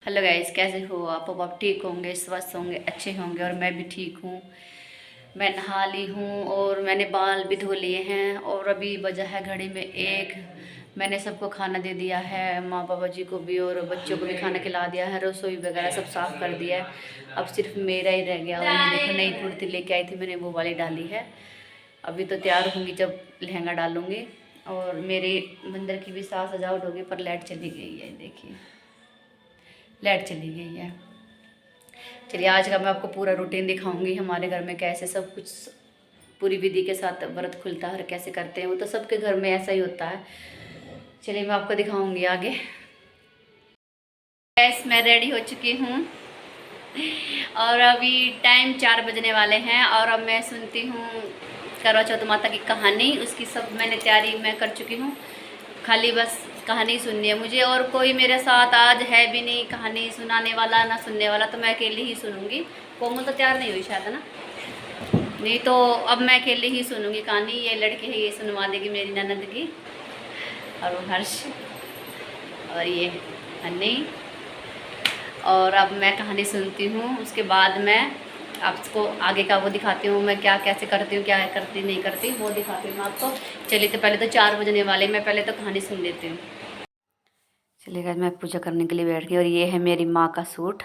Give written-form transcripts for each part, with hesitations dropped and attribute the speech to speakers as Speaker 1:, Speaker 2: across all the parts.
Speaker 1: Hello guys, कैसे हो आप? अब आप ठीक होंगे, स्वस्थ होंगे, अच्छे होंगे। और मैं भी ठीक हूँ। मैं नहा ली हूँ और मैंने बाल भी धो लिए हैं। और अभी बजा है घड़ी में 1। मैंने सबको खाना दे दिया है, माँ पापा जी को भी और बच्चों को भी खाना खिला दिया है। रसोई वगैरह सब साफ़ कर दिया है। अब सिर्फ मेरा ही रह गया। और ये देखो, नई कुर्ती लेके आई थी मैंने, वो वाली डाली है। अभी तो तैयार होंगी जब लहंगा डालूँगी। और मेरे मंदिर की भी साज सजावट होगी, पर लाइट चली गई है। देखिए, लाइट चली गई है। चलिए, आज का मैं आपको पूरा रूटीन दिखाऊंगी हमारे घर में कैसे सब कुछ पूरी विधि के साथ व्रत खुलता है और कैसे करते हैं। वो तो सबके घर में ऐसा ही होता है। चलिए, मैं आपको दिखाऊंगी आगे। गैस, मैं रेडी हो चुकी हूँ और अभी टाइम 4 बजने वाले हैं। और अब मैं सुनती हूँ करवा चौथ माता की कहानी। उसकी सब मैंने तैयारी मैं कर चुकी हूँ। खाली बस कहानी सुननी है मुझे, और कोई मेरे साथ आज है भी नहीं कहानी सुनाने वाला ना सुनने वाला, तो मैं अकेले ही सुनूंगी। कोमल तो तैयार नहीं हुई शायद, है ना? नहीं तो अब मैं अकेले ही सुनूंगी कहानी। ये लड़के है, ये सुनवा देगी मेरी ननद की। और वो हर्ष और ये हनी। और अब मैं कहानी सुनती हूँ, उसके बाद मैं आपको आगे का वो दिखाती हूँ। मैं क्या कैसे करती हूँ, क्या करती नहीं करती, वो दिखाती हूँ मैं आपको। चलिए, तो पहले तो 4 बजने वाले, मैं पहले तो कहानी सुन लेती हूँ। चलिए गाइस, मैं पूजा करने के लिए बैठ गई। और ये है मेरी माँ का सूट।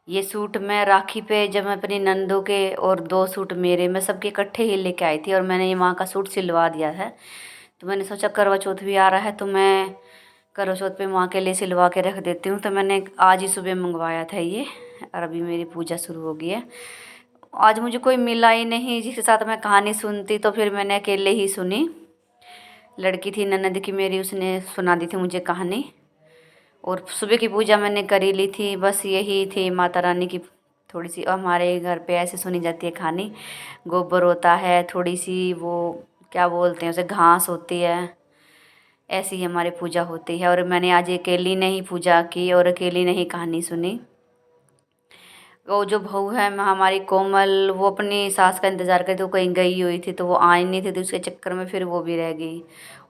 Speaker 1: ये सूट मैं राखी पे, जब मैं अपनी नंदों के और 2 सूट मेरे, मैं सबके इकट्ठे ही लेके आई थी। और मैंने ये माँ का सूट सिलवा दिया है। तो मैंने सोचा करवा चौथ भी आ रहा है, तो मैं करवा चौथ पे माँ के लिए सिलवा के रख देती हूँ। तो मैंने आज ही सुबह मंगवाया था ये। और अभी मेरी पूजा शुरू हो गई है। आज मुझे कोई मिला ही नहीं जिसके साथ मैं कहानी सुनती, तो फिर मैंने अकेले ही सुनी। लड़की थी ननद की मेरी, उसने सुना दी थी मुझे कहानी। और सुबह की पूजा मैंने कर ही ली थी। बस यही थी माता रानी की थोड़ी सी। हमारे घर पे ऐसे सुनी जाती है कहानी। गोबर होता है, थोड़ी सी वो क्या बोलते हैं उसे, घास होती है। ऐसी ही हमारी पूजा होती है। और मैंने आज अकेली नहीं पूजा की और अकेली नहीं कहानी सुनी। वो जो बहू है हमारी कोमल, वो अपनी सास का इंतज़ार करती, वो कहीं गई हुई थी तो वो आई नहीं थी, तो उसके चक्कर में फिर वो भी रह गई।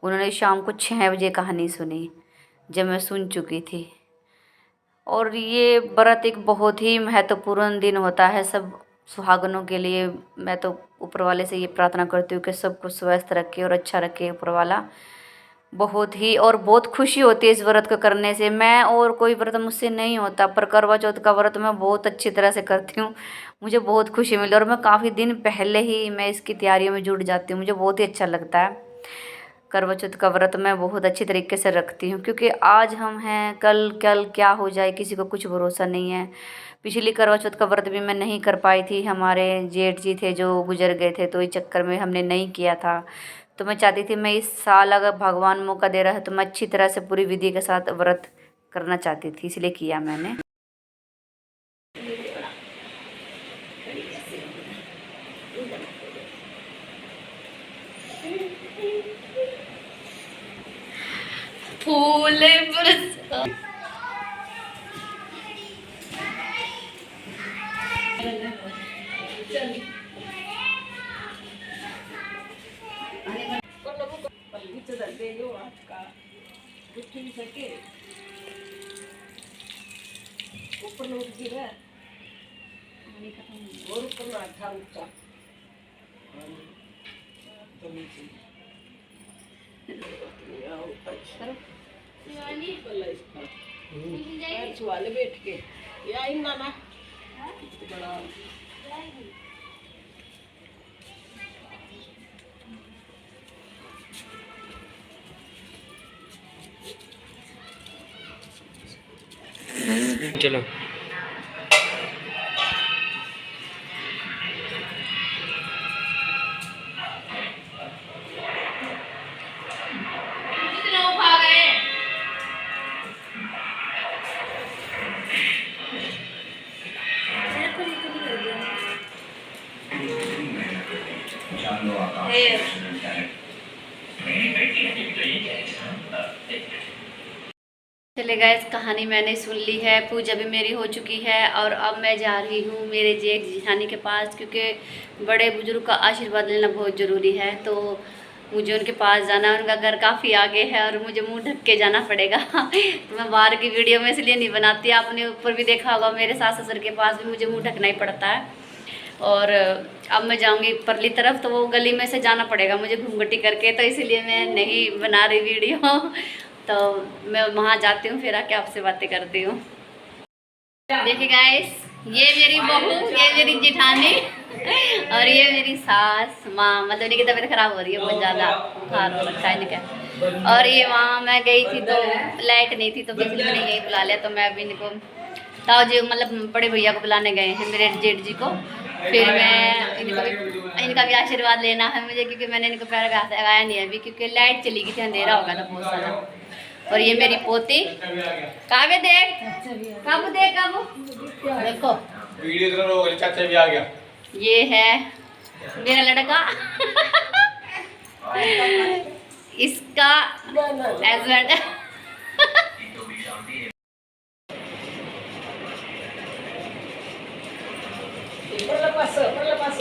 Speaker 1: उन्होंने शाम को 6 बजे कहानी सुनी, जब मैं सुन चुकी थी। और ये व्रत एक बहुत ही महत्वपूर्ण दिन होता है सब सुहागनों के लिए। मैं तो ऊपर वाले से ये प्रार्थना करती हूँ कि सबको स्वस्थ रखे और अच्छा रखे ऊपर वाला। बहुत ही और बहुत खुशी होती है इस व्रत को करने से। मैं और कोई व्रत मुझसे नहीं होता, पर करवा चौथ का व्रत मैं बहुत अच्छी तरह से करती हूँ। मुझे बहुत खुशी मिलती है। और मैं काफ़ी दिन पहले ही मैं इसकी तैयारियों में जुट जाती हूँ। मुझे बहुत ही अच्छा लगता है। करवा चौथ का व्रत मैं बहुत अच्छी तरीके से रखती हूँ, क्योंकि आज हम हैं, कल कल क्या हो जाए किसी को कुछ भरोसा नहीं है। पिछली करवा चौथ का व्रत भी मैं नहीं कर पाई थी, हमारे जेठ जी थे जो गुजर गए थे, तो इस चक्कर में हमने नहीं किया था। तो मैं चाहती थी मैं इस साल, अगर भगवान मौका दे रहा है, तो मैं अच्छी तरह से पूरी विधि के साथ व्रत करना चाहती थी, इसलिए किया मैंने। फूल वाले बैठ के या ना ना बड़ा चलो। चले गए, कहानी मैंने सुन ली है, पूजा भी मेरी हो चुकी है। और अब मैं जा रही हूँ मेरे जेठ जिठानी के पास, क्योंकि बड़े बुजुर्ग का आशीर्वाद लेना बहुत ज़रूरी है। तो मुझे उनके पास जाना है। उनका घर काफ़ी आगे है और मुझे मुंह ढक के जाना पड़ेगा। तो मैं बाहर की वीडियो में इसलिए नहीं बनाती। आपने ऊपर भी देखा होगा मेरे सास ससुर के पास भी मुझे मुंह ढकना ही पड़ता है। और अब मैं जाऊंगी परली तरफ, तो वो गली में से जाना पड़ेगा मुझे घूंघटी करके, तो इसीलिए मैं नहीं बना रही वीडियो। तो मैं वहाँ जाती हूँ, फिर आके आपसे बातें करती हूँ। देखिए गाइस, ये मेरी बहू, ये मेरी जेठानी और ये मेरी सास माँ। मतलब इनकी तबीयत खराब हो रही है, बहुत ज़्यादा बुखार हो रखा है इनका। और ये वहाँ मैं गई थी तो लाइट नहीं थी, तो बिजली मैंने यही बुला लिया। तो मैं अभी इनको ताऊ जी मतलब बड़े भैया को बुलाने गए हैं, मेरे जेठ जी को। फिर मैं इनका भी आशीर्वाद लेना है मुझे, क्योंकि मैंने इनको पैर लगाया नहीं अभी, क्योंकि लाइट चली गई थी, अंधेरा हो गया था बहुत सारा। और ये मेरी पोती काव्य, देख काबू, देख काबू, देखो वीडियो, चाचा भी आ गया। ये है मेरा लड़का इसका हस्बैंड।
Speaker 2: Perlepas,